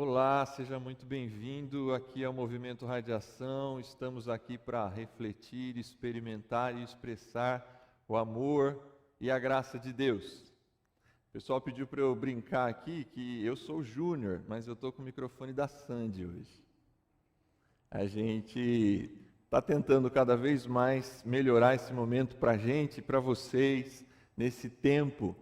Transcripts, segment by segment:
Olá, seja muito bem-vindo aqui ao Movimento Radiação. Estamos aqui para refletir, experimentar e expressar o amor e a graça de Deus. O pessoal pediu para eu brincar aqui que eu sou o Júnior, mas eu estou com o microfone da Sandy hoje. A gente está tentando cada vez mais melhorar esse momento para a gente e para vocês nesse tempo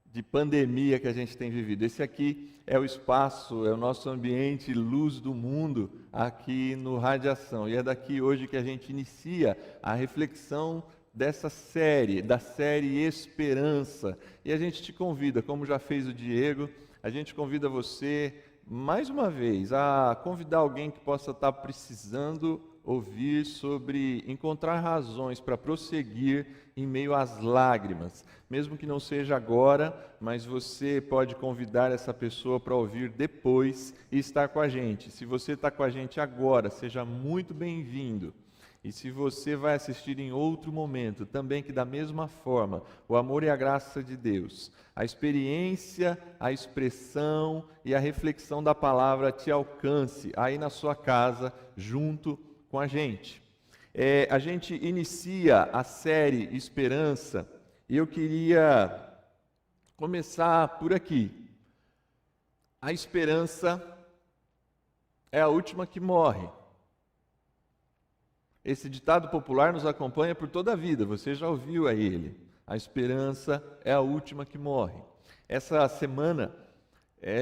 de pandemia que a gente tem vivido. Esse aqui é o espaço, é o nosso ambiente luz do mundo aqui no Radiação. E é daqui hoje que a gente inicia a reflexão dessa série, da série Esperança. E a gente te convida, como já fez o Diego, a gente convida você, mais uma vez, a convidar alguém que possa estar precisando ouvir sobre encontrar razões para prosseguir em meio às lágrimas. Mesmo que não seja agora, mas você pode convidar essa pessoa para ouvir depois e estar com a gente. Se você está com a gente agora, seja muito bem-vindo. E se você vai assistir em outro momento, também que da mesma forma, o amor e a graça de Deus, a experiência, a expressão e a reflexão da palavra te alcance aí na sua casa, junto com a gente. A gente inicia a série Esperança e eu queria começar por aqui. A esperança é a última que morre. Esse ditado popular nos acompanha por toda a vida, você já ouviu a ele. A esperança é a última que morre. Essa semana,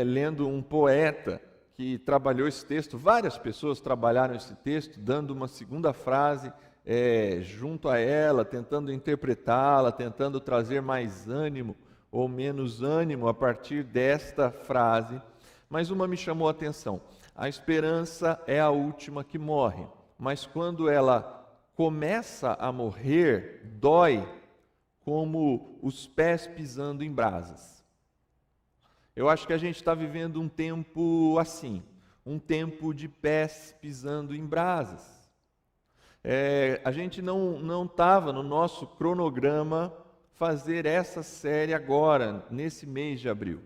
lendo um poeta que trabalhou esse texto, várias pessoas trabalharam esse texto, dando uma segunda frase junto a ela, tentando interpretá-la, tentando trazer mais ânimo ou menos ânimo a partir desta frase. Mas uma me chamou a atenção: a esperança é a última que morre, mas quando ela começa a morrer, dói como os pés pisando em brasas. Eu acho que a gente está vivendo um tempo assim, um tempo de pés pisando em brasas. A gente não estava no nosso cronograma fazer essa série agora, nesse mês de abril.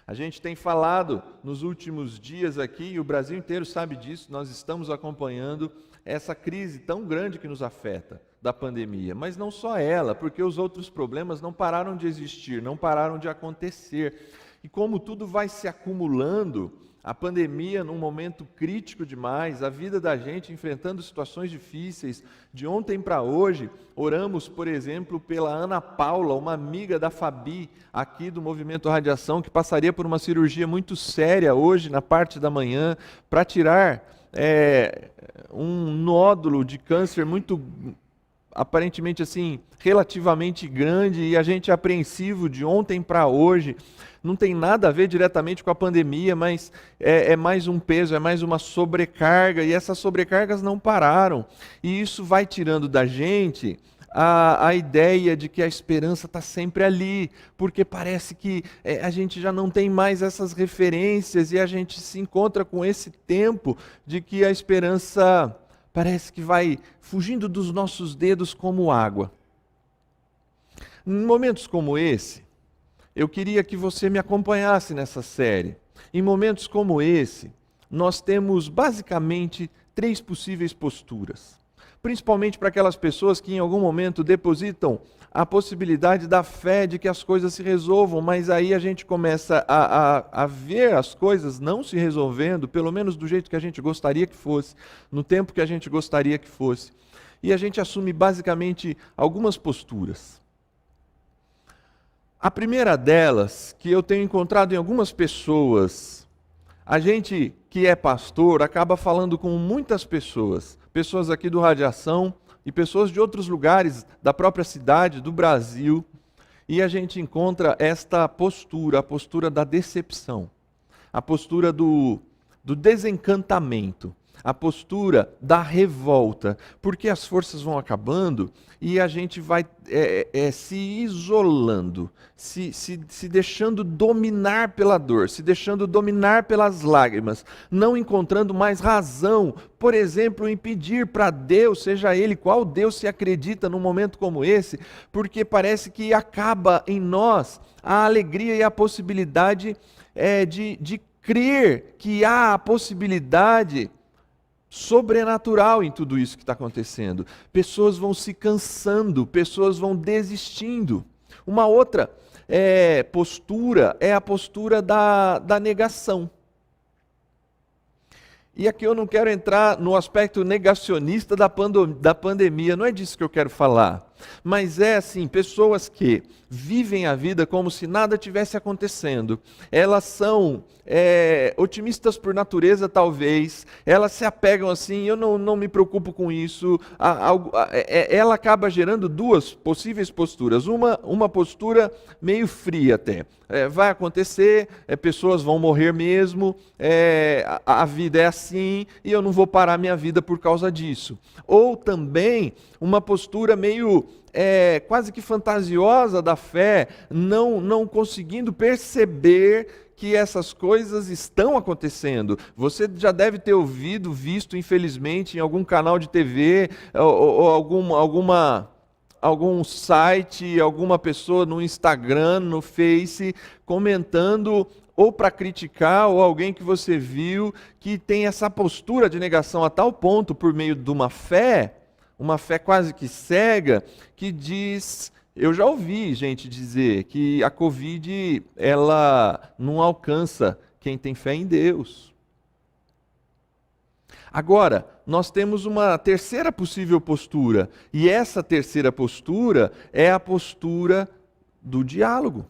A gente tem falado nos últimos dias aqui, e o Brasil inteiro sabe disso, nós estamos acompanhando essa crise tão grande que nos afeta da pandemia, mas não só ela, porque os outros problemas não pararam de existir, não pararam de acontecer. E como tudo vai se acumulando, a pandemia num momento crítico demais, a vida da gente enfrentando situações difíceis, de ontem para hoje, oramos, por exemplo, pela Ana Paula, uma amiga da Fabi, aqui do Movimento Radiação, que passaria por uma cirurgia muito séria hoje, na parte da manhã, para tirar um nódulo de câncer muito, aparentemente assim, relativamente grande, e a gente é apreensivo de ontem para hoje. Não tem nada a ver diretamente com a pandemia, mas é mais um peso, é mais uma sobrecarga, e essas sobrecargas não pararam. E isso vai tirando da gente a ideia de que a esperança está sempre ali, porque parece que a gente já não tem mais essas referências, e a gente se encontra com esse tempo de que a esperança parece que vai fugindo dos nossos dedos como água. Em momentos como esse, eu queria que você me acompanhasse nessa série. Em momentos como esse, nós temos basicamente 3 possíveis posturas. Principalmente para aquelas pessoas que em algum momento depositam a possibilidade da fé de que as coisas se resolvam, mas aí a gente começa a ver as coisas não se resolvendo, pelo menos do jeito que a gente gostaria que fosse, no tempo que a gente gostaria que fosse. E a gente assume basicamente algumas posturas. A primeira delas, que eu tenho encontrado em algumas pessoas, a gente que é pastor acaba falando com muitas pessoas, pessoas aqui do Radiação e pessoas de outros lugares da própria cidade, do Brasil, e a gente encontra esta postura, a postura da decepção, a postura do desencantamento, a postura da revolta, porque as forças vão acabando e a gente vai se isolando, se deixando dominar pela dor, se deixando dominar pelas lágrimas, não encontrando mais razão, por exemplo, em pedir para Deus, seja Ele qual Deus se acredita num momento como esse, porque parece que acaba em nós a alegria e a possibilidade de crer que há a possibilidade sobrenatural em tudo isso que está acontecendo. Pessoas vão se cansando, pessoas vão desistindo. Uma outra postura é a postura da negação. E aqui eu não quero entrar no aspecto negacionista da pandemia, não é disso que eu quero falar. Mas é assim, pessoas que vivem a vida como se nada tivesse acontecendo. Elas são otimistas por natureza, talvez. Elas se apegam assim, eu não me preocupo com isso. Ela acaba gerando duas possíveis posturas. Uma postura meio fria até. Vai acontecer, pessoas vão morrer mesmo, a vida é assim e eu não vou parar minha vida por causa disso. Ou também uma postura meio quase que fantasiosa da fé, não conseguindo perceber que essas coisas estão acontecendo. Você já deve ter ouvido, visto, infelizmente, em algum canal de TV, ou algum site, alguma pessoa no Instagram, no Face, comentando ou para criticar, ou alguém que você viu que tem essa postura de negação a tal ponto, por meio de uma fé quase que cega, que diz... Eu já ouvi gente dizer que a Covid, ela não alcança quem tem fé em Deus. Agora, nós temos uma terceira possível postura, e essa terceira postura é a postura do diálogo.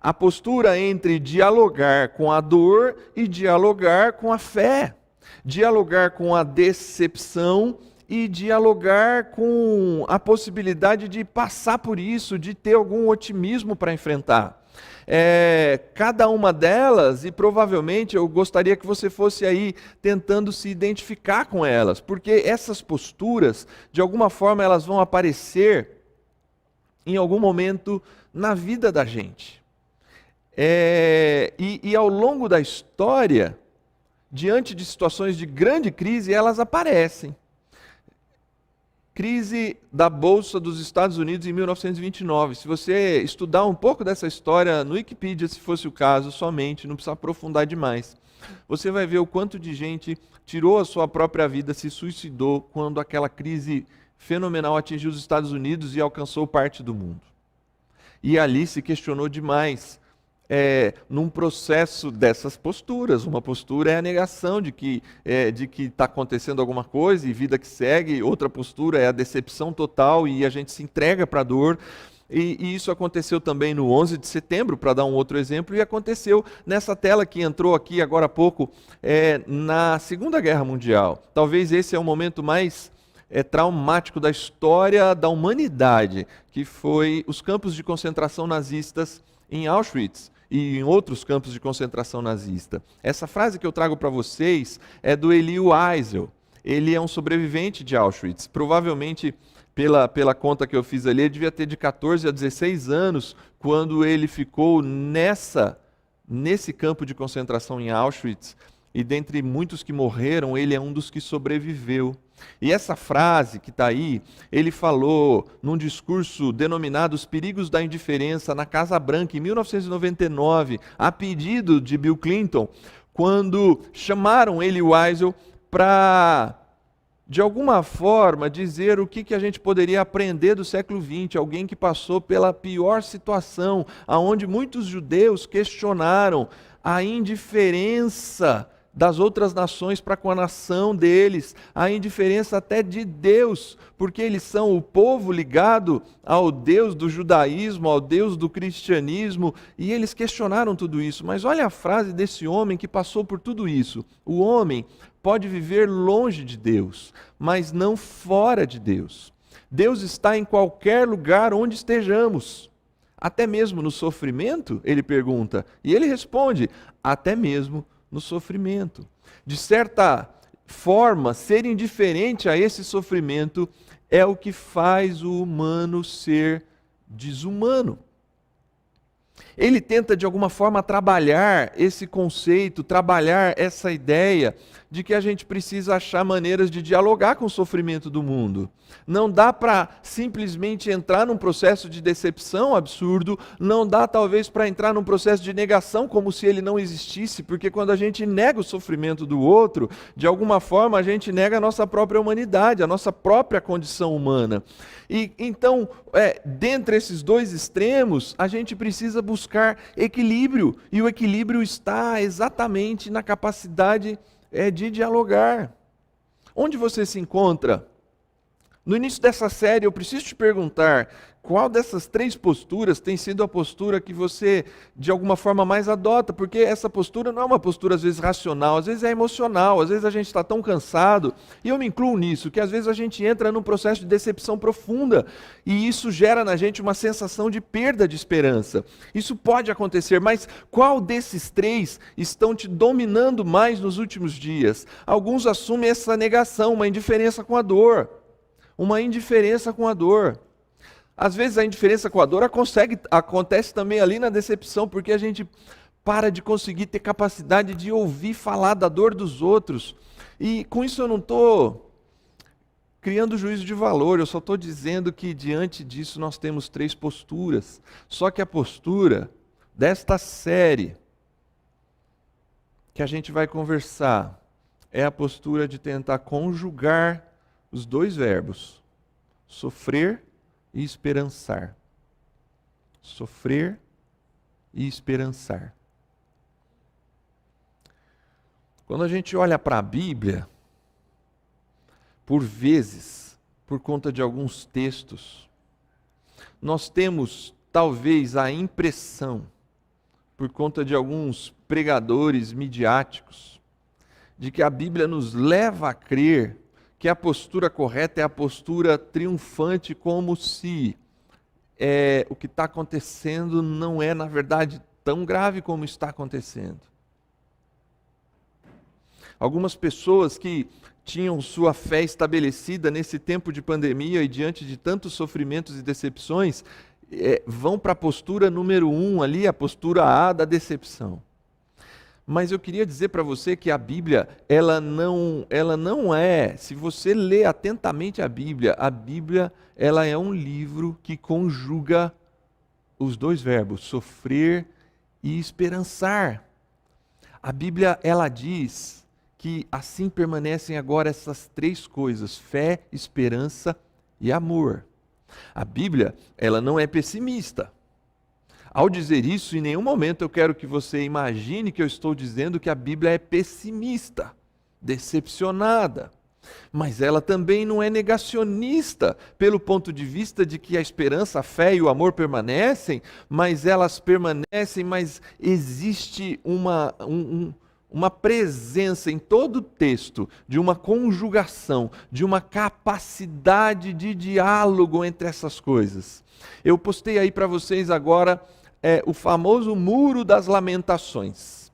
A postura entre dialogar com a dor e dialogar com a fé. Dialogar com a decepção e dialogar com a possibilidade de passar por isso, de ter algum otimismo para enfrentar. Cada uma delas, e provavelmente eu gostaria que você fosse aí tentando se identificar com elas, porque essas posturas, de alguma forma, elas vão aparecer em algum momento na vida da gente. E ao longo da história, diante de situações de grande crise, elas aparecem. Crise da Bolsa dos Estados Unidos em 1929. Se você estudar um pouco dessa história no Wikipedia, se fosse o caso, somente, não precisa aprofundar demais, você vai ver o quanto de gente tirou a sua própria vida, se suicidou quando aquela crise fenomenal atingiu os Estados Unidos e alcançou parte do mundo. E ali se questionou demais num processo dessas posturas. Uma postura é a negação de que está acontecendo alguma coisa e vida que segue. Outra postura é a decepção total e a gente se entrega para a dor. E isso aconteceu também no 11 de setembro, para dar um outro exemplo, e aconteceu nessa tela que entrou aqui agora há pouco, na Segunda Guerra Mundial. Talvez esse é o momento mais traumático da história da humanidade, que foi os campos de concentração nazistas em Auschwitz e em outros campos de concentração nazista. Essa frase que eu trago para vocês é do Elie Wiesel. Ele é um sobrevivente de Auschwitz. Provavelmente, pela conta que eu fiz ali, ele devia ter de 14 a 16 anos quando ele ficou nesse campo de concentração em Auschwitz. E dentre muitos que morreram, ele é um dos que sobreviveu. E essa frase que está aí, ele falou num discurso denominado Os Perigos da Indiferença, na Casa Branca, em 1999, a pedido de Bill Clinton, quando chamaram Elie Wiesel para, de alguma forma, dizer o que a gente poderia aprender do século XX, alguém que passou pela pior situação, aonde muitos judeus questionaram a indiferença das outras nações para com a nação deles, a indiferença até de Deus, porque eles são o povo ligado ao Deus do judaísmo, ao Deus do cristianismo, e eles questionaram tudo isso. Mas olha a frase desse homem que passou por tudo isso. O homem pode viver longe de Deus, mas não fora de Deus. Deus está em qualquer lugar onde estejamos. Até mesmo no sofrimento, ele pergunta, e ele responde, até mesmo no sofrimento. De certa forma, ser indiferente a esse sofrimento é o que faz o humano ser desumano. Ele tenta de alguma forma trabalhar esse conceito, trabalhar essa ideia de que a gente precisa achar maneiras de dialogar com o sofrimento do mundo. Não dá para simplesmente entrar num processo de decepção absurdo, não dá talvez para entrar num processo de negação como se ele não existisse, porque quando a gente nega o sofrimento do outro, de alguma forma a gente nega a nossa própria humanidade, a nossa própria condição humana. E então, dentre esses dois extremos, a gente precisa buscar equilíbrio, e o equilíbrio está exatamente na capacidade de dialogar. Onde você se encontra? No início dessa série, eu preciso te perguntar, qual dessas três posturas tem sido a postura que você, de alguma forma, mais adota? Porque essa postura não é uma postura, às vezes, racional, às vezes é emocional, às vezes a gente está tão cansado, e eu me incluo nisso, que às vezes a gente entra num processo de decepção profunda, e isso gera na gente uma sensação de perda de esperança. Isso pode acontecer, mas qual desses três estão te dominando mais nos últimos dias? Alguns assumem essa negação, uma indiferença com a dor. Uma indiferença com a dor. Às vezes a indiferença com a dor acontece também ali na decepção, porque a gente para de conseguir ter capacidade de ouvir falar da dor dos outros. E com isso eu não estou criando juízo de valor, eu só estou dizendo que diante disso nós temos três posturas. Só que a postura desta série que a gente vai conversar é a postura de tentar conjugar os dois verbos, sofrer e esperançar. Sofrer e esperançar. Quando a gente olha para a Bíblia, por vezes, por conta de alguns textos, nós temos talvez a impressão, por conta de alguns pregadores midiáticos, de que a Bíblia nos leva a crer que a postura correta é a postura triunfante, como se o que está acontecendo não é, na verdade, tão grave como está acontecendo. Algumas pessoas que tinham sua fé estabelecida nesse tempo de pandemia e diante de tantos sofrimentos e decepções, vão para a postura número 1 ali, a postura A da decepção. Mas eu queria dizer para você que a Bíblia, ela não é, se você lê atentamente a Bíblia, ela é um livro que conjuga os dois verbos, sofrer e esperançar. A Bíblia, ela diz que assim permanecem agora essas três coisas, fé, esperança e amor. A Bíblia, ela não é pessimista. Ao dizer isso, em nenhum momento eu quero que você imagine que eu estou dizendo que a Bíblia é pessimista, decepcionada. Mas ela também não é negacionista, pelo ponto de vista de que a esperança, a fé e o amor permanecem, mas elas permanecem, mas existe uma presença em todo o texto, de uma conjugação, de uma capacidade de diálogo entre essas coisas. Eu postei aí para vocês agora o famoso Muro das Lamentações,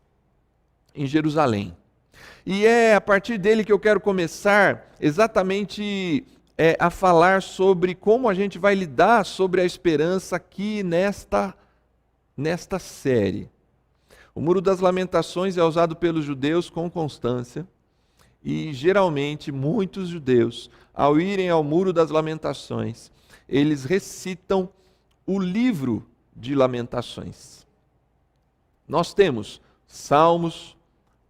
em Jerusalém. E é a partir dele que eu quero começar exatamente a falar sobre como a gente vai lidar sobre a esperança aqui nesta série. O Muro das Lamentações é usado pelos judeus com constância, e geralmente muitos judeus, ao irem ao Muro das Lamentações, eles recitam o livro de Lamentações. Nós temos Salmos,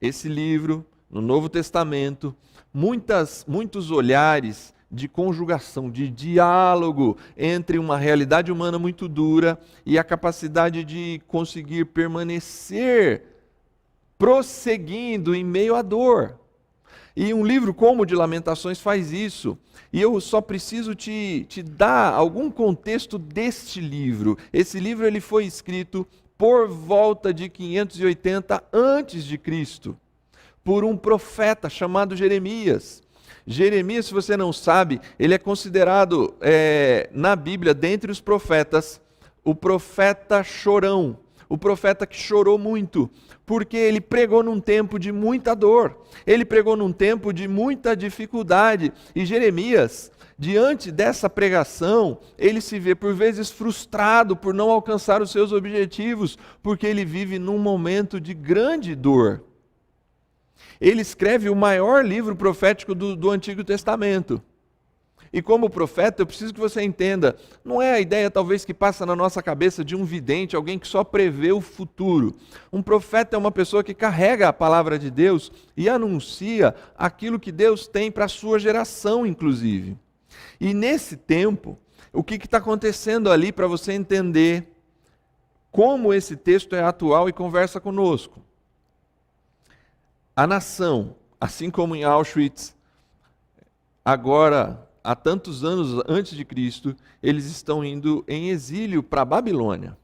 esse livro, no Novo Testamento, muitos olhares de conjugação, de diálogo entre uma realidade humana muito dura e a capacidade de conseguir permanecer prosseguindo em meio à dor. E um livro como o de Lamentações faz isso. E eu só preciso te dar algum contexto deste livro. Esse livro ele foi escrito por volta de 580 a.C., por um profeta chamado Jeremias. Jeremias, se você não sabe, ele é considerado na Bíblia, dentre os profetas, o profeta chorão, o profeta que chorou muito, porque ele pregou num tempo de muita dor, ele pregou num tempo de muita dificuldade, e Jeremias, diante dessa pregação, ele se vê por vezes frustrado por não alcançar os seus objetivos, porque ele vive num momento de grande dor. Ele escreve o maior livro profético do Antigo Testamento. E como profeta, eu preciso que você entenda, não é a ideia talvez que passa na nossa cabeça de um vidente, alguém que só prevê o futuro. Um profeta é uma pessoa que carrega a palavra de Deus e anuncia aquilo que Deus tem para a sua geração, inclusive. E nesse tempo, o que está acontecendo ali para você entender como esse texto é atual e conversa conosco? A nação, assim como em Auschwitz, agora, há tantos anos antes de Cristo, eles estão indo em exílio para a Babilônia.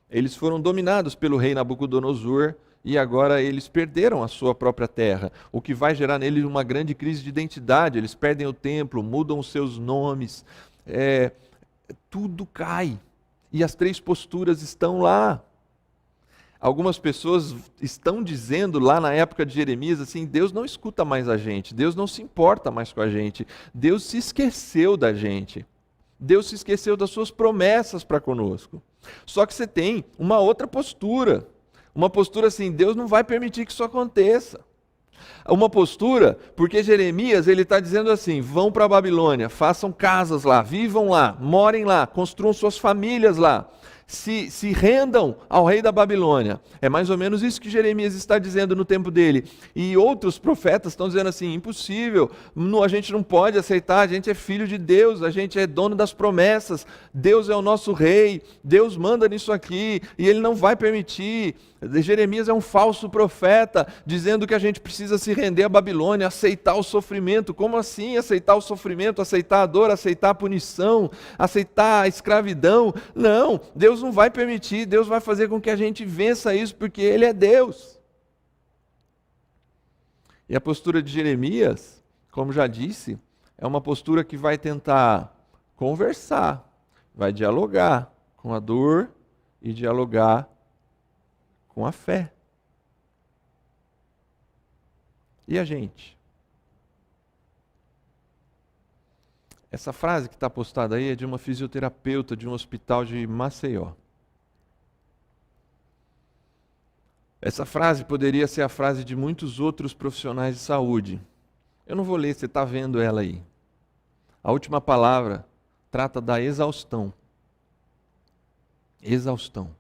Eles foram dominados pelo rei Nabucodonosor e agora eles perderam a sua própria terra, o que vai gerar neles uma grande crise de identidade. Eles perdem o templo, mudam os seus nomes, tudo cai. E as três posturas estão lá. Algumas pessoas estão dizendo lá na época de Jeremias assim, Deus não escuta mais a gente, Deus não se importa mais com a gente, Deus se esqueceu da gente, Deus se esqueceu das suas promessas para conosco. Só que você tem uma outra postura, uma postura assim, Deus não vai permitir que isso aconteça. Uma postura, porque Jeremias ele está dizendo assim, vão para a Babilônia, façam casas lá, vivam lá, morem lá, construam suas famílias lá. Se rendam ao rei da Babilônia. É mais ou menos isso que Jeremias está dizendo no tempo dele. E outros profetas estão dizendo assim, impossível, a gente não pode aceitar, a gente é filho de Deus, a gente é dono das promessas, Deus é o nosso rei, Deus manda nisso aqui, e ele não vai permitir. Jeremias é um falso profeta, dizendo que a gente precisa se render à Babilônia, aceitar o sofrimento. Como assim aceitar o sofrimento, aceitar a dor, aceitar a punição, aceitar a escravidão? Não, Deus não vai permitir, Deus vai fazer com que a gente vença isso, porque Ele é Deus. E a postura de Jeremias, como já disse, é uma postura que vai tentar conversar, vai dialogar com a dor e dialogar com a fé. E a gente? Essa frase que está postada aí é de uma fisioterapeuta de um hospital de Maceió. Essa frase poderia ser a frase de muitos outros profissionais de saúde. Eu não vou ler, você está vendo ela aí. A última palavra trata da exaustão. Exaustão.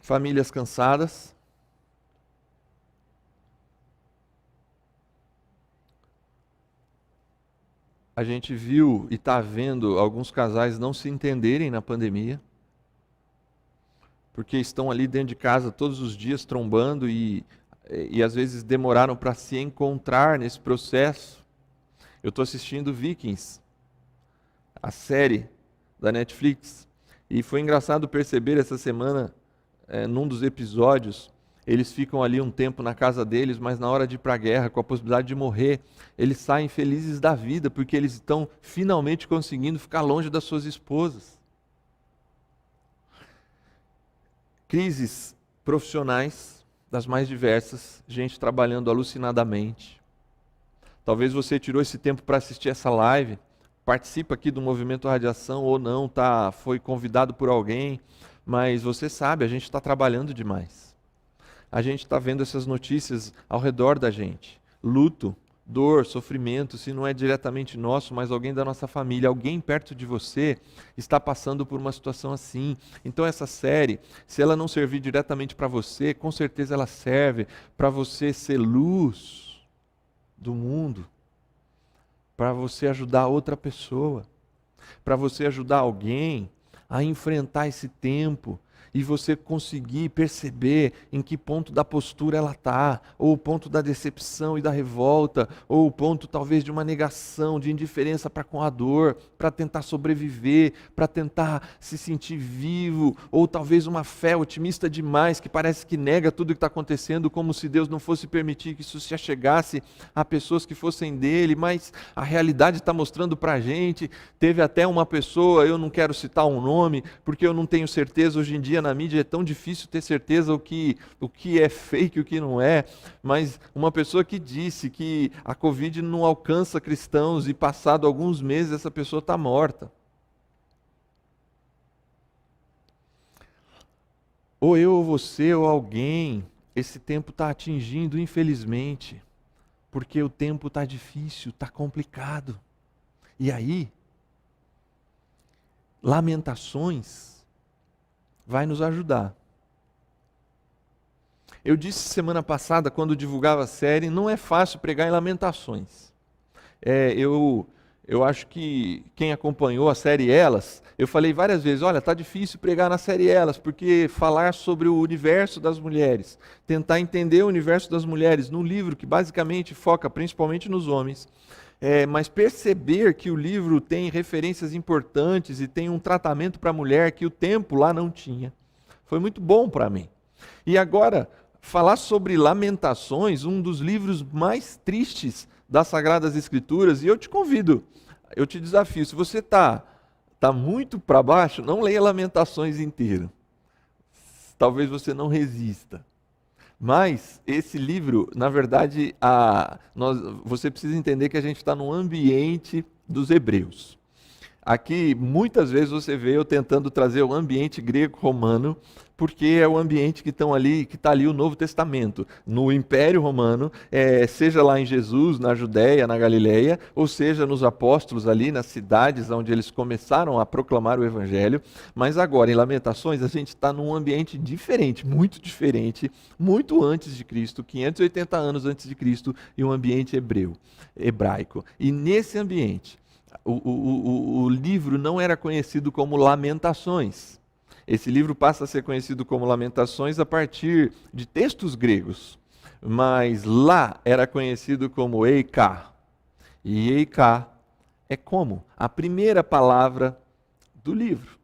Famílias cansadas. A gente viu e está vendo alguns casais não se entenderem na pandemia, porque estão ali dentro de casa todos os dias trombando e às vezes demoraram para se encontrar nesse processo. Eu estou assistindo Vikings, a série da Netflix, e foi engraçado perceber essa semana, num dos episódios, eles ficam ali um tempo na casa deles, mas na hora de ir para a guerra, com a possibilidade de morrer, eles saem felizes da vida, porque eles estão finalmente conseguindo ficar longe das suas esposas. Crises profissionais das mais diversas, gente trabalhando alucinadamente. Talvez você tirou esse tempo para assistir essa live, participa aqui do Movimento Radiação ou não, foi convidado por alguém, mas você sabe, a gente está trabalhando demais. A gente está vendo essas notícias ao redor da gente. Luto, dor, sofrimento, se não é diretamente nosso, mas alguém da nossa família, alguém perto de você está passando por uma situação assim. Então essa série, se ela não servir diretamente para você, com certeza ela serve para você ser luz do mundo, para você ajudar outra pessoa, para você ajudar alguém a enfrentar esse tempo e você conseguir perceber em que ponto da postura ela está, ou o ponto da decepção e da revolta, ou o ponto talvez de uma negação, de indiferença para com a dor, para tentar sobreviver, para tentar se sentir vivo, ou talvez uma fé otimista demais, que parece que nega tudo o que está acontecendo, como se Deus não fosse permitir que isso se achegasse a pessoas que fossem dele, mas a realidade está mostrando para a gente. Teve até uma pessoa, eu não quero citar um nome, porque eu não tenho certeza, hoje em dia na mídia é tão difícil ter certeza o que é fake e o que não é, mas uma pessoa que disse que a Covid não alcança cristãos e passado alguns meses essa pessoa está morta. Ou eu, ou você, ou alguém, esse tempo está atingindo, infelizmente, porque o tempo está difícil, está complicado. E aí, Lamentações vai nos ajudar. Eu disse semana passada, quando divulgava a série, não é fácil pregar em Lamentações. Eu acho que quem acompanhou a série Elas, eu falei várias vezes, olha, está difícil pregar na série Elas, porque falar sobre o universo das mulheres, tentar entender o universo das mulheres num livro que basicamente foca principalmente nos homens, mas perceber que o livro tem referências importantes e tem um tratamento para a mulher que o tempo lá não tinha. Foi muito bom para mim. E agora, falar sobre Lamentações, um dos livros mais tristes das Sagradas Escrituras, e eu te convido, eu te desafio, se você está muito para baixo, não leia Lamentações inteiro. Talvez você não resista. Mas esse livro, na verdade, você precisa entender que a gente está no ambiente dos hebreus. Aqui, muitas vezes você vê eu tentando trazer o ambiente grego-romano, porque é o ambiente que está ali o Novo Testamento, no Império Romano, seja lá em Jesus, na Judéia, na Galileia, ou seja nos apóstolos ali, nas cidades onde eles começaram a proclamar o Evangelho. Mas agora, em Lamentações, a gente está num ambiente diferente, muito antes de Cristo, 580 anos antes de Cristo, e um ambiente hebraico. E nesse ambiente, o livro não era conhecido como Lamentações. Esse livro passa a ser conhecido como Lamentações a partir de textos gregos. Mas lá era conhecido como Eiká. E Eiká é como a primeira palavra do livro.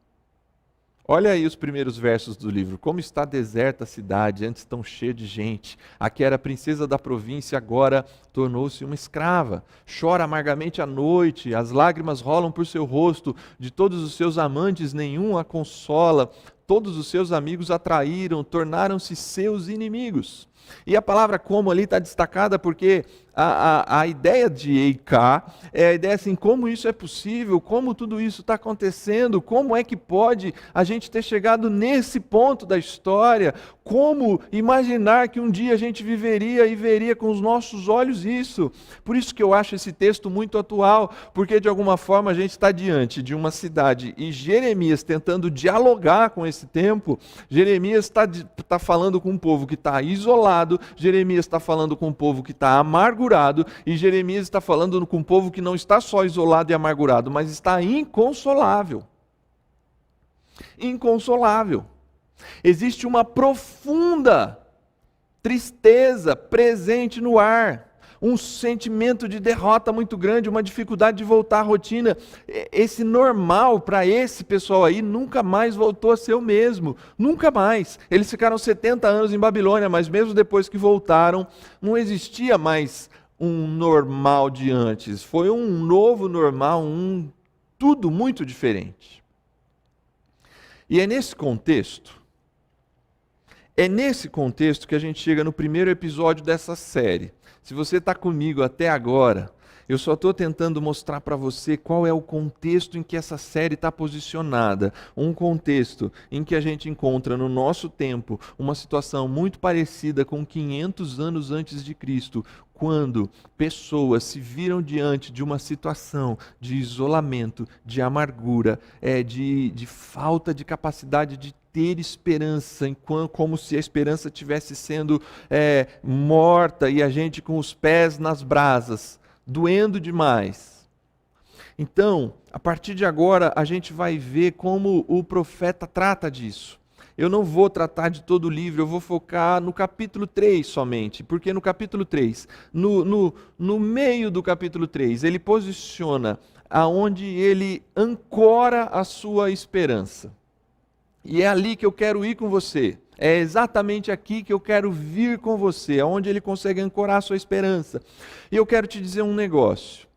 Olha aí os primeiros versos do livro. Como está deserta a cidade, antes tão cheia de gente. A que era princesa da província, agora tornou-se uma escrava. Chora amargamente à noite, as lágrimas rolam por seu rosto. De todos os seus amantes, nenhum a consola. Todos os seus amigos a traíram, tornaram-se seus inimigos. E a palavra como ali está destacada porque a ideia de Eiká é a ideia assim, como isso é possível, como tudo isso está acontecendo, como é que pode a gente ter chegado nesse ponto da história, como imaginar que um dia a gente viveria e veria com os nossos olhos isso. Por isso que eu acho esse texto muito atual, porque de alguma forma a gente está diante de uma cidade e Jeremias tentando dialogar com esse tempo. Jeremias está falando com um povo que está isolado, Jeremias está falando com um povo que está amargurado, e Jeremias está falando com um povo que não está só isolado e amargurado, mas está inconsolável. Inconsolável. Existe uma profunda tristeza presente no ar, um sentimento de derrota muito grande, uma dificuldade de voltar à rotina. Esse normal para esse pessoal aí nunca mais voltou a ser o mesmo, nunca mais. Eles ficaram 70 anos em Babilônia, mas mesmo depois que voltaram, não existia mais um normal de antes. Foi um novo normal, tudo muito diferente. E é nesse contexto que a gente chega no primeiro episódio dessa série. Se você está comigo até agora, eu só estou tentando mostrar para você qual é o contexto em que essa série está posicionada. Um contexto em que a gente encontra no nosso tempo uma situação muito parecida com 500 anos antes de Cristo, quando pessoas se viram diante de uma situação de isolamento, de amargura, de falta de capacidade de ter esperança, como se a esperança estivesse sendo morta e a gente com os pés nas brasas, doendo demais. Então, a partir de agora, a gente vai ver como o profeta trata disso. Eu não vou tratar de todo o livro, eu vou focar no capítulo 3 somente, porque no capítulo 3, no meio do capítulo 3, ele posiciona aonde ele ancora a sua esperança. E é ali que eu quero ir com você. É exatamente aqui que eu quero vir com você, aonde ele consegue ancorar a sua esperança. E eu quero te dizer um negócio.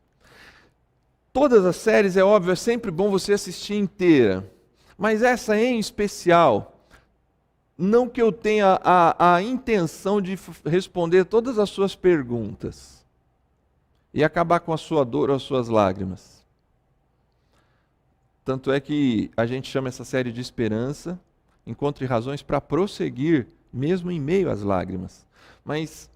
Todas as séries, é óbvio, é sempre bom você assistir inteira. Mas essa em especial, não que eu tenha a intenção de responder todas as suas perguntas e acabar com a sua dor ou as suas lágrimas. Tanto é que a gente chama essa série de esperança, encontre razões para prosseguir, mesmo em meio às lágrimas. Mas,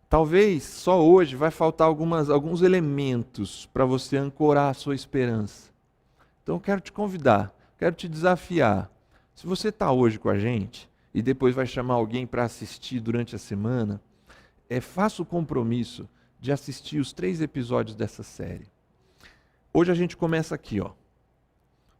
talvez só hoje vai faltar alguns elementos para você ancorar a sua esperança. Então eu quero te convidar, quero te desafiar. Se você está hoje com a gente e depois vai chamar alguém para assistir durante a semana, faça o compromisso de assistir os 3 episódios dessa série. Hoje a gente começa aqui, ó.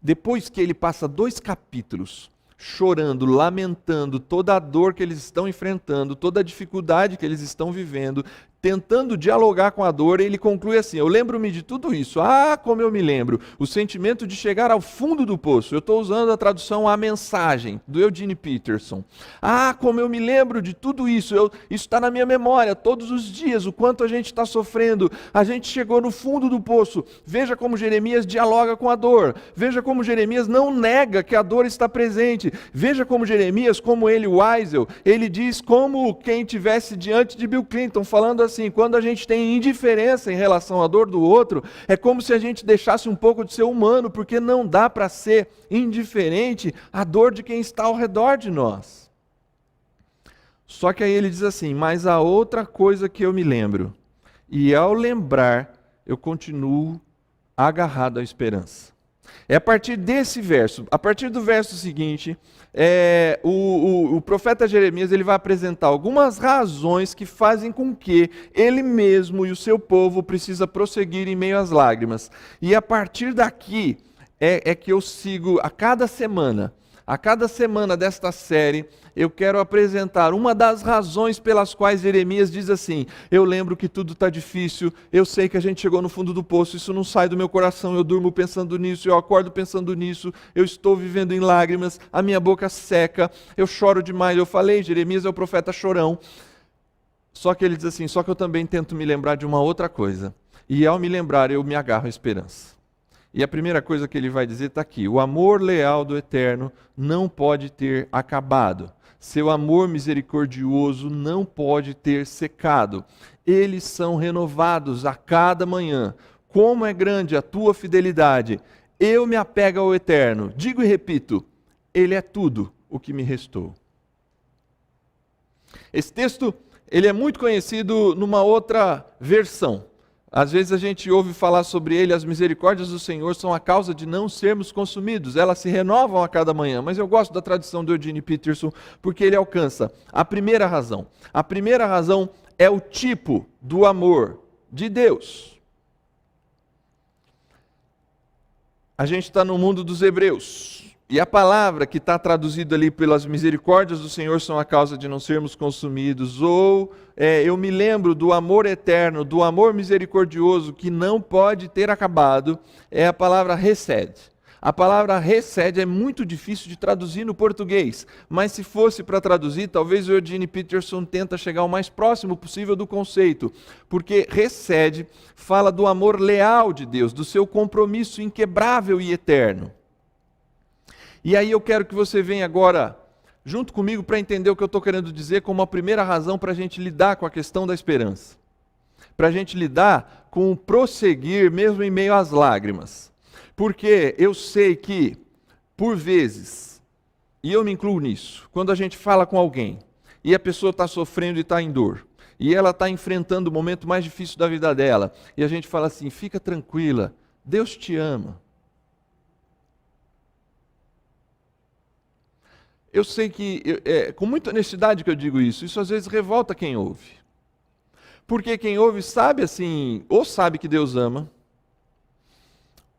Depois que ele passa 2 capítulos chorando, lamentando toda a dor que eles estão enfrentando, toda a dificuldade que eles estão vivendo, tentando dialogar com a dor, ele conclui assim: eu lembro-me de tudo isso. Ah, como eu me lembro. O sentimento de chegar ao fundo do poço. Eu estou usando a tradução A Mensagem, do Eugene Peterson. Ah, como eu me lembro de tudo isso. Isso está na minha memória todos os dias, o quanto a gente está sofrendo. A gente chegou no fundo do poço. Veja como Jeremias dialoga com a dor. Veja como Jeremias não nega que a dor está presente. Veja como Jeremias, como ele, Weisel, ele diz como quem estivesse diante de Bill Clinton, falando assim: quando a gente tem indiferença em relação à dor do outro, é como se a gente deixasse um pouco de ser humano, porque não dá para ser indiferente à dor de quem está ao redor de nós. Só que aí ele diz assim: mas há outra coisa que eu me lembro, e ao lembrar, eu continuo agarrado à esperança. É a partir desse verso, a partir do verso seguinte, o profeta Jeremias ele vai apresentar algumas razões que fazem com que ele mesmo e o seu povo precisa prosseguir em meio às lágrimas. E a partir daqui é que eu sigo a cada semana desta série, eu quero apresentar uma das razões pelas quais Jeremias diz assim: eu lembro que tudo está difícil, eu sei que a gente chegou no fundo do poço, isso não sai do meu coração, eu durmo pensando nisso, eu acordo pensando nisso, eu estou vivendo em lágrimas, a minha boca seca, eu choro demais. Eu falei, Jeremias é o profeta chorão. Só que ele diz assim: só que eu também tento me lembrar de uma outra coisa, e ao me lembrar eu me agarro à esperança. E a primeira coisa que ele vai dizer está aqui: o amor leal do Eterno não pode ter acabado. Seu amor misericordioso não pode ter secado. Eles são renovados a cada manhã. Como é grande a tua fidelidade. Eu me apego ao Eterno. Digo e repito: Ele é tudo o que me restou. Esse texto ele é muito conhecido numa outra versão. Às vezes a gente ouve falar sobre ele: as misericórdias do Senhor são a causa de não sermos consumidos, elas se renovam a cada manhã. Mas eu gosto da tradução do Eugene Peterson, porque ele alcança a primeira razão. A primeira razão é o tipo do amor de Deus. A gente está no mundo dos Hebreus, e a palavra que está traduzida ali pelas misericórdias do Senhor são a causa de não sermos consumidos, ou eu me lembro do amor eterno, do amor misericordioso que não pode ter acabado, é a palavra hesed. A palavra hesed é muito difícil de traduzir no português, mas se fosse para traduzir, talvez o Eugene Peterson tenta chegar o mais próximo possível do conceito, porque hesed fala do amor leal de Deus, do seu compromisso inquebrável e eterno. E aí eu quero que você venha agora junto comigo para entender o que eu estou querendo dizer como a primeira razão para a gente lidar com a questão da esperança. Para a gente lidar com o prosseguir mesmo em meio às lágrimas. Porque eu sei que, por vezes, e eu me incluo nisso, quando a gente fala com alguém e a pessoa está sofrendo e está em dor, e ela está enfrentando o momento mais difícil da vida dela, e a gente fala assim: fica tranquila, Deus te ama. Eu sei que, com muita honestidade que eu digo isso às vezes revolta quem ouve. Porque quem ouve sabe assim, ou sabe que Deus ama,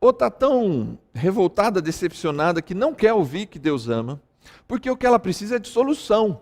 ou está tão revoltada, decepcionada, que não quer ouvir que Deus ama, porque o que ela precisa é de solução.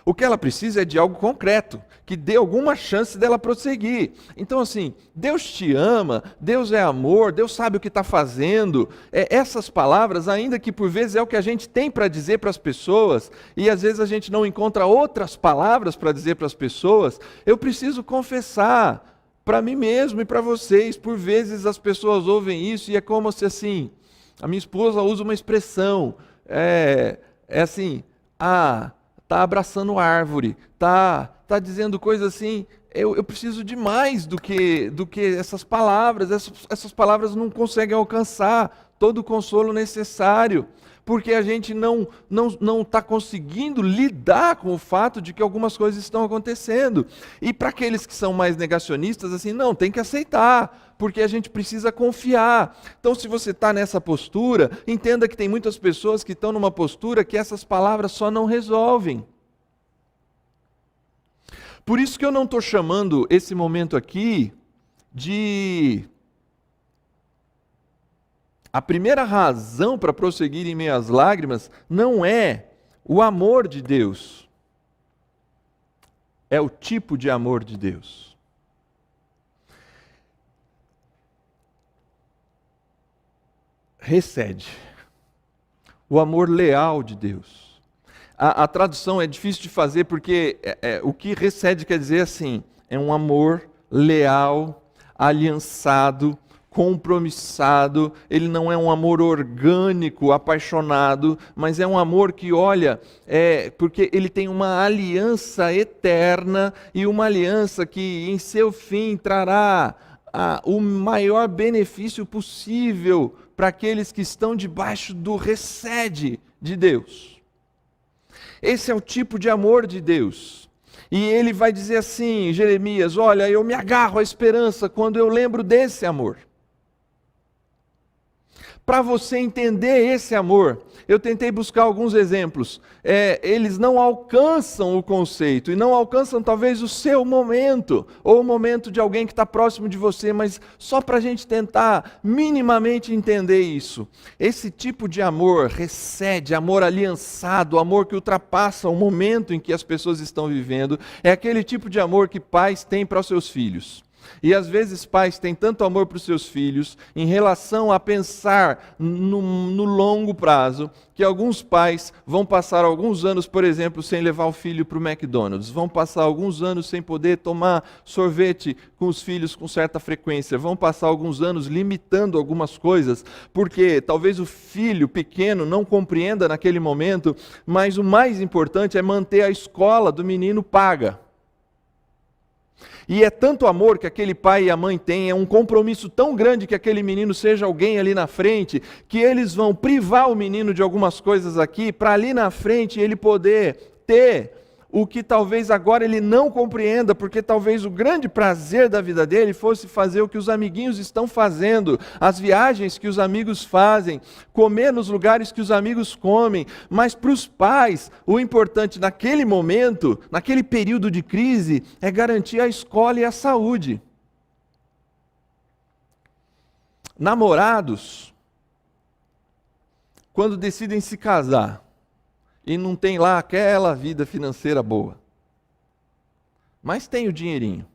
O que ela precisa é de algo concreto, que dê alguma chance dela prosseguir. Então, assim, Deus te ama, Deus é amor, Deus sabe o que está fazendo. Essas palavras, ainda que por vezes é o que a gente tem para dizer para as pessoas, e às vezes a gente não encontra outras palavras para dizer para as pessoas, eu preciso confessar para mim mesmo e para vocês. Por vezes as pessoas ouvem isso e é como se assim, a minha esposa usa uma expressão, assim, tá abraçando árvore, tá dizendo coisas assim. Eu preciso de mais do que essas palavras. Essas palavras não conseguem alcançar todo o consolo necessário, porque a gente não está conseguindo lidar com o fato de que algumas coisas estão acontecendo. E para aqueles que são mais negacionistas, assim, não, tem que aceitar, porque a gente precisa confiar. Então, se você está nessa postura, entenda que tem muitas pessoas que estão numa postura que essas palavras só não resolvem. Por isso que eu não estou chamando esse momento aqui de... A primeira razão para prosseguir em meio às lágrimas não é o amor de Deus, é o tipo de amor de Deus. Recede. O amor leal de Deus. A tradução é difícil de fazer porque o que recede quer dizer assim, é um amor leal, aliançado, compromissado. Ele não é um amor orgânico, apaixonado, mas é um amor que, olha, porque ele tem uma aliança eterna e uma aliança que em seu fim trará o maior benefício possível para aqueles que estão debaixo do recede de Deus. Esse é o tipo de amor de Deus. E ele vai dizer assim, Jeremias, olha, eu me agarro à esperança quando eu lembro desse amor. Para você entender esse amor, eu tentei buscar alguns exemplos. Eles não alcançam o conceito, e não alcançam talvez o seu momento, ou o momento de alguém que está próximo de você, mas só para a gente tentar minimamente entender isso. Esse tipo de amor recede, amor aliançado, amor que ultrapassa o momento em que as pessoas estão vivendo, é aquele tipo de amor que pais têm para os seus filhos. E às vezes pais têm tanto amor para os seus filhos em relação a pensar no longo prazo, que alguns pais vão passar alguns anos, por exemplo, sem levar o filho para o McDonald's, vão passar alguns anos sem poder tomar sorvete com os filhos com certa frequência, vão passar alguns anos limitando algumas coisas, porque talvez o filho pequeno não compreenda naquele momento, mas o mais importante é manter a escola do menino paga. E é tanto amor que aquele pai e a mãe têm, é um compromisso tão grande que aquele menino seja alguém ali na frente, que eles vão privar o menino de algumas coisas aqui, para ali na frente ele poder ter o que talvez agora ele não compreenda, porque talvez o grande prazer da vida dele fosse fazer o que os amiguinhos estão fazendo, as viagens que os amigos fazem, comer nos lugares que os amigos comem. Mas para os pais, o importante naquele momento, naquele período de crise, é garantir a escola e a saúde. Namorados, quando decidem se casar, e não tem lá aquela vida financeira boa, mas tem o dinheirinho.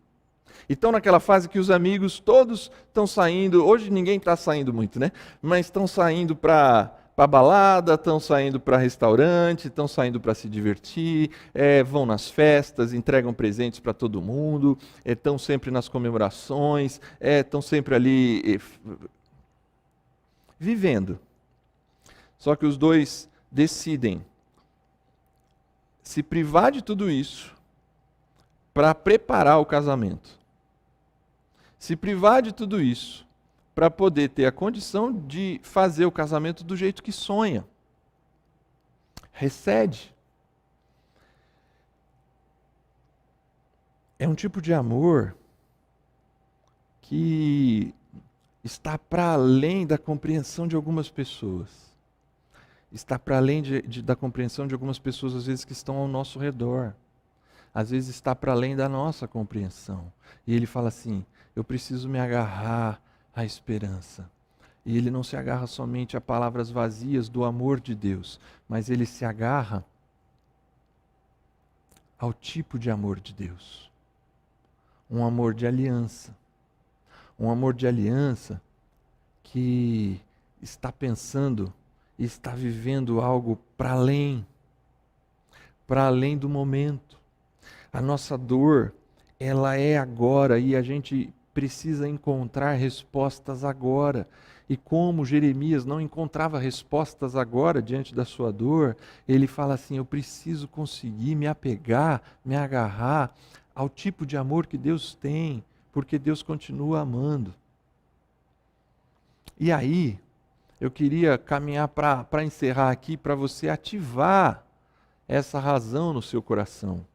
E estão naquela fase que os amigos todos estão saindo, hoje ninguém está saindo muito, né? Mas estão saindo para balada, estão saindo para restaurante, estão saindo para se divertir, vão nas festas, entregam presentes para todo mundo, estão sempre nas comemorações, estão sempre ali vivendo. Só que os dois decidem se privar de tudo isso para preparar o casamento. Se privar de tudo isso para poder ter a condição de fazer o casamento do jeito que sonha. Recede. É um tipo de amor que está para além da compreensão de algumas pessoas. Está para além da compreensão de algumas pessoas, às vezes, que estão ao nosso redor. Às vezes está para além da nossa compreensão. E ele fala assim, eu preciso me agarrar à esperança. E ele não se agarra somente a palavras vazias do amor de Deus, mas ele se agarra ao tipo de amor de Deus. Um amor de aliança. Um amor de aliança que está pensando e está vivendo algo para além do momento. A nossa dor, ela é agora e a gente precisa encontrar respostas agora. E como Jeremias não encontrava respostas agora diante da sua dor, ele fala assim: eu preciso conseguir me apegar, me agarrar ao tipo de amor que Deus tem, porque Deus continua amando. E aí, eu queria caminhar para encerrar aqui, para você ativar essa razão no seu coração.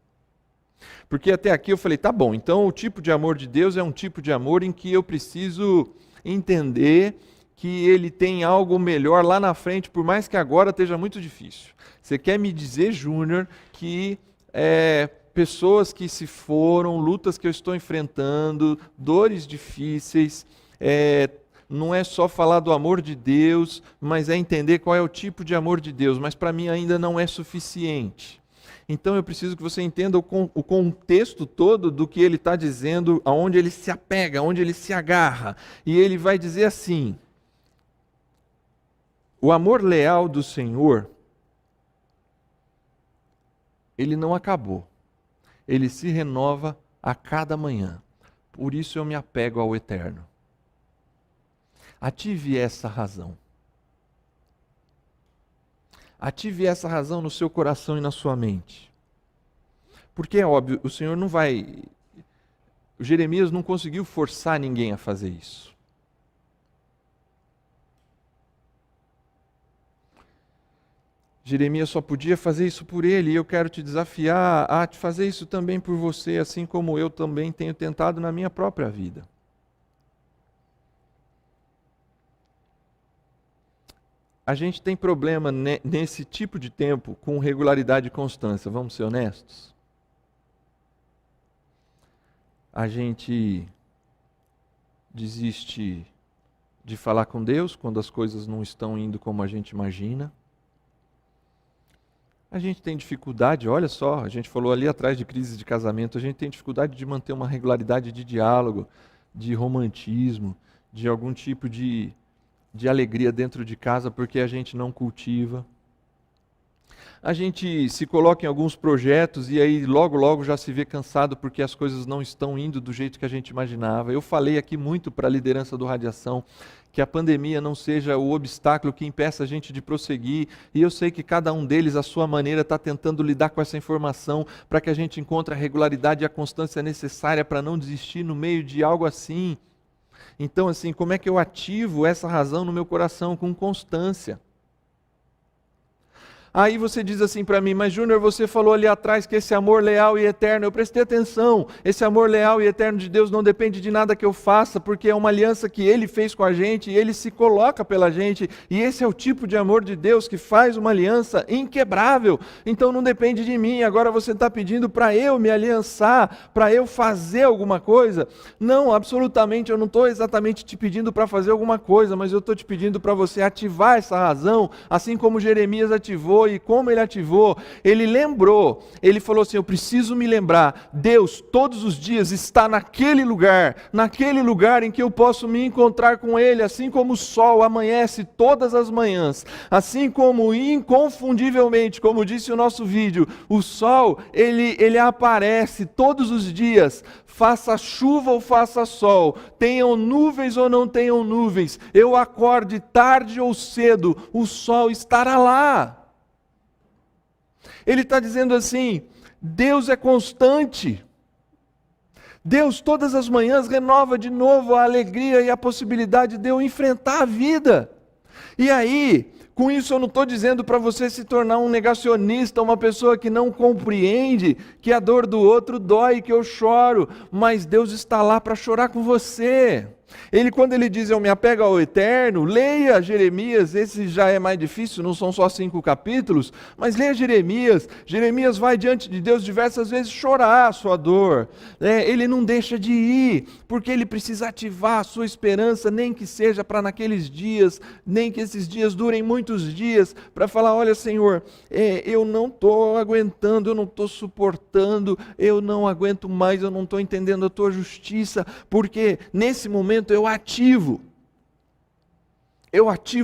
Porque até aqui eu falei, tá bom, então o tipo de amor de Deus é um tipo de amor em que eu preciso entender que ele tem algo melhor lá na frente, por mais que agora esteja muito difícil. Você quer me dizer, Júnior, que pessoas que se foram, lutas que eu estou enfrentando, dores difíceis, não é só falar do amor de Deus, mas é entender qual é o tipo de amor de Deus, mas para mim ainda não é suficiente. Então eu preciso que você entenda o contexto todo do que ele está dizendo, aonde ele se apega, aonde ele se agarra. E ele vai dizer assim: o amor leal do Senhor, ele não acabou. Ele se renova a cada manhã. Por isso eu me apego ao eterno. Ative essa razão. Ative essa razão no seu coração e na sua mente. Porque é óbvio, o Senhor não vai... O Jeremias não conseguiu forçar ninguém a fazer isso. Jeremias só podia fazer isso por ele, e eu quero te desafiar a fazer isso também por você, assim como eu também tenho tentado na minha própria vida. A gente tem problema nesse tipo de tempo com regularidade e constância, vamos ser honestos? A gente desiste de falar com Deus quando as coisas não estão indo como a gente imagina. A gente tem dificuldade, olha só, a gente falou ali atrás de crise de casamento, a gente tem dificuldade de manter uma regularidade de diálogo, de romantismo, de algum tipo de alegria dentro de casa, porque a gente não cultiva. A gente se coloca em alguns projetos e aí logo já se vê cansado porque as coisas não estão indo do jeito que a gente imaginava. Eu falei aqui muito para a liderança do Radiação que a pandemia não seja o obstáculo que impeça a gente de prosseguir, e eu sei que cada um deles, à sua maneira, está tentando lidar com essa informação para que a gente encontre a regularidade e a constância necessária para não desistir no meio de algo assim. Então, assim, como é que eu ativo essa razão no meu coração com constância? Aí você diz assim para mim, mas Júnior, você falou ali atrás que esse amor leal e eterno, eu prestei atenção, esse amor leal e eterno de Deus não depende de nada que eu faça, porque é uma aliança que Ele fez com a gente, e Ele se coloca pela gente, e esse é o tipo de amor de Deus que faz uma aliança inquebrável, então não depende de mim. Agora você está pedindo para eu me aliançar, para eu fazer alguma coisa? Não, absolutamente, eu não estou exatamente te pedindo para fazer alguma coisa, mas eu estou te pedindo para você ativar essa razão, assim como Jeremias ativou. E como ele ativou, ele lembrou, ele falou assim: eu preciso me lembrar, Deus todos os dias está naquele lugar em que eu posso me encontrar com Ele, assim como o sol amanhece todas as manhãs, assim como inconfundivelmente, como disse o nosso vídeo, o sol, ele aparece todos os dias, faça chuva ou faça sol, tenham nuvens ou não tenham nuvens, eu acorde tarde ou cedo, o sol estará lá. Ele está dizendo assim, Deus é constante. Deus todas as manhãs renova de novo a alegria e a possibilidade de eu enfrentar a vida. E aí, com isso eu não estou dizendo para você se tornar um negacionista, uma pessoa que não compreende que a dor do outro dói, que eu choro, mas Deus está lá para chorar com você. Quando ele diz, eu me apego ao eterno, leia Jeremias, esse já é mais difícil, não são só 5 capítulos, mas leia Jeremias. Jeremias vai diante de Deus diversas vezes chorar a sua dor. Ele não deixa de ir, porque ele precisa ativar a sua esperança, nem que seja para naqueles dias, nem que esses dias durem muitos dias, para falar, olha Senhor, eu não estou aguentando, eu não estou suportando, eu não aguento mais, eu não estou entendendo a tua justiça, porque nesse momento eu ativo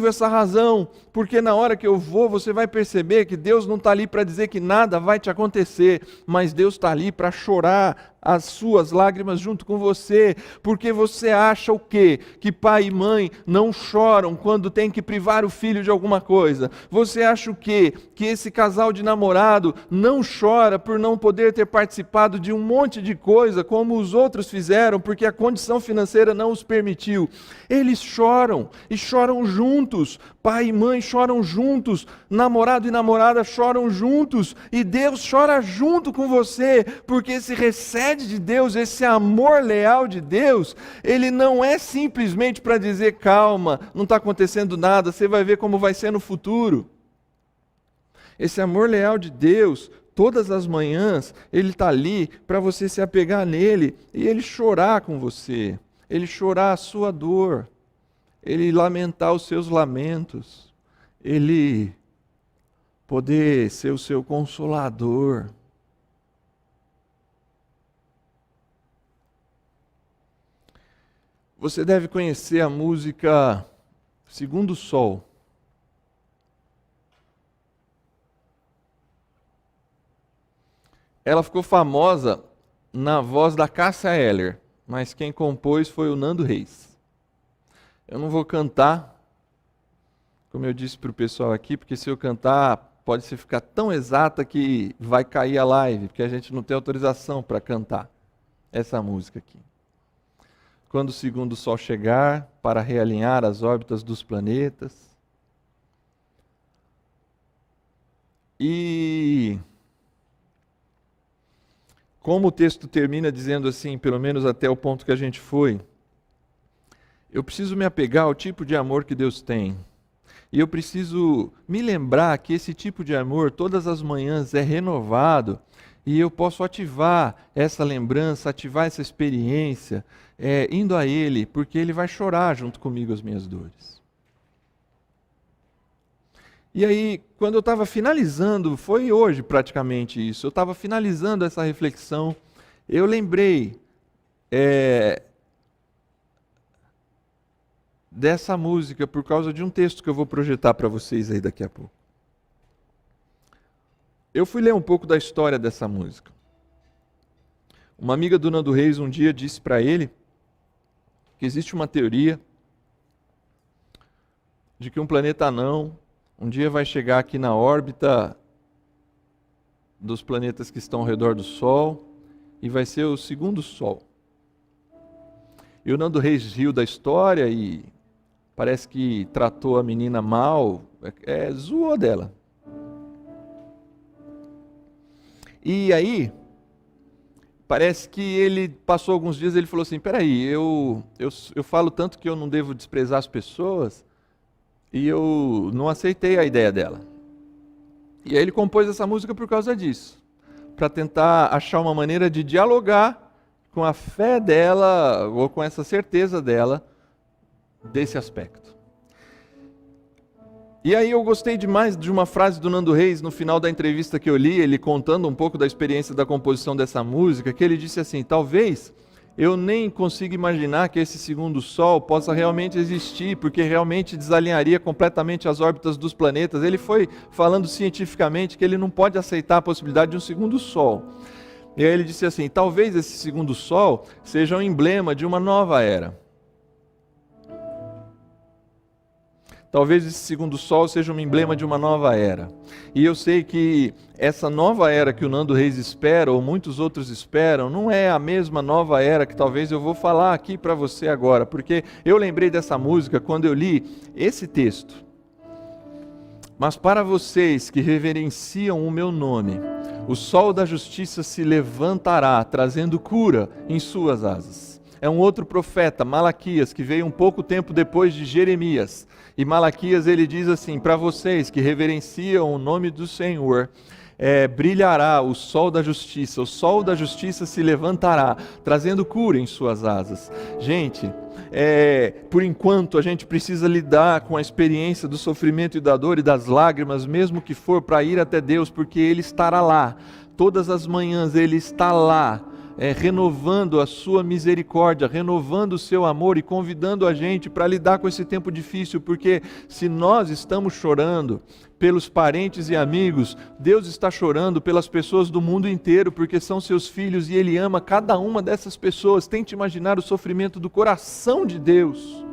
essa razão, porque na hora que eu vou, você vai perceber que Deus não está ali para dizer que nada vai te acontecer, mas Deus está ali para chorar as suas lágrimas junto com você, porque você acha o quê? Que pai e mãe não choram quando tem que privar o filho de alguma coisa? Você acha o quê? Que esse casal de namorado não chora por não poder ter participado de um monte de coisa, como os outros fizeram, porque a condição financeira não os permitiu? Eles choram, e choram juntos, pai e mãe choram juntos, namorado e namorada choram juntos, e Deus chora junto com você, porque esse recebe de Deus, esse amor leal de Deus, ele não é simplesmente para dizer, calma, não está acontecendo nada, você vai ver como vai ser no futuro. Esse amor leal de Deus, todas as manhãs, ele está ali para você se apegar nele e ele chorar com você, ele chorar a sua dor, ele lamentar os seus lamentos, ele poder ser o seu consolador. Você deve conhecer a música Segundo Sol. Ela ficou famosa na voz da Cássia Eller, mas quem compôs foi o Nando Reis. Eu não vou cantar, como eu disse para o pessoal aqui, porque se eu cantar pode ser ficar tão exata que vai cair a live, porque a gente não tem autorização para cantar essa música aqui. Quando o segundo sol chegar, para realinhar as órbitas dos planetas. E como o texto termina dizendo assim, pelo menos até o ponto que a gente foi, eu preciso me apegar ao tipo de amor que Deus tem. E eu preciso me lembrar que esse tipo de amor todas as manhãs é renovado, e eu posso ativar essa lembrança, ativar essa experiência, indo a Ele, porque Ele vai chorar junto comigo as minhas dores. E aí, quando eu estava finalizando, foi hoje praticamente isso, eu estava finalizando essa reflexão, eu lembrei dessa música por causa de um texto que eu vou projetar para vocês aí daqui a pouco. Eu fui ler um pouco da história dessa música. Uma amiga do Nando Reis um dia disse para ele que existe uma teoria de que um planeta anão um dia vai chegar aqui na órbita dos planetas que estão ao redor do Sol e vai ser o segundo Sol. E o Nando Reis riu da história e parece que tratou a menina mal, zoou dela. E aí, parece que ele passou alguns dias e ele falou assim, peraí, eu falo tanto que eu não devo desprezar as pessoas e eu não aceitei a ideia dela. E aí ele compôs essa música por causa disso, para tentar achar uma maneira de dialogar com a fé dela ou com essa certeza dela desse aspecto. E aí eu gostei demais de uma frase do Nando Reis no final da entrevista que eu li, ele contando um pouco da experiência da composição dessa música, que ele disse assim, talvez eu nem consiga imaginar que esse segundo sol possa realmente existir, porque realmente desalinharia completamente as órbitas dos planetas. Ele foi falando cientificamente que ele não pode aceitar a possibilidade de um segundo sol. E aí ele disse assim, talvez esse segundo sol seja um emblema de uma nova era. Talvez esse segundo sol seja um emblema de uma nova era. E eu sei que essa nova era que o Nando Reis espera, ou muitos outros esperam, não é a mesma nova era que talvez eu vou falar aqui para você agora, porque eu lembrei dessa música quando eu li esse texto. Mas para vocês que reverenciam o meu nome, o sol da justiça se levantará, trazendo cura em suas asas. é um outro profeta, Malaquias, que veio um pouco tempo depois de Jeremias. E Malaquias ele diz assim: para vocês que reverenciam o nome do Senhor, brilhará o sol da justiça se levantará, trazendo cura em suas asas. Gente, por enquanto a gente precisa lidar com a experiência do sofrimento e da dor e das lágrimas, mesmo que for para ir até Deus, porque Ele estará lá, todas as manhãs Ele está lá, renovando a sua misericórdia, renovando o seu amor e convidando a gente para lidar com esse tempo difícil, porque se nós estamos chorando pelos parentes e amigos, Deus está chorando pelas pessoas do mundo inteiro, porque são seus filhos e Ele ama cada uma dessas pessoas. Tente imaginar o sofrimento do coração de Deus.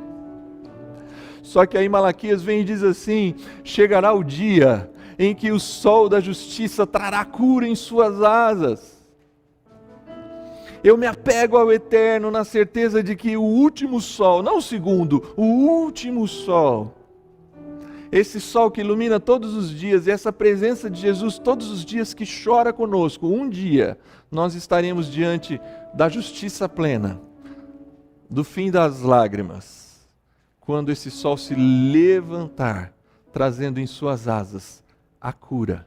Só que aí Malaquias vem e diz assim: chegará o dia em que o sol da justiça trará cura em suas asas. Eu me apego ao eterno na certeza de que o último sol, não o segundo, o último sol, esse sol que ilumina todos os dias, e essa presença de Jesus todos os dias que chora conosco, um dia nós estaremos diante da justiça plena, do fim das lágrimas, quando esse sol se levantar, trazendo em suas asas a cura.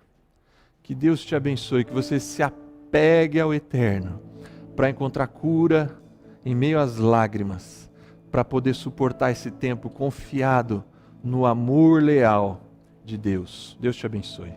Que Deus te abençoe, que você se apegue ao eterno, para encontrar cura em meio às lágrimas, para poder suportar esse tempo confiado no amor leal de Deus. Deus te abençoe.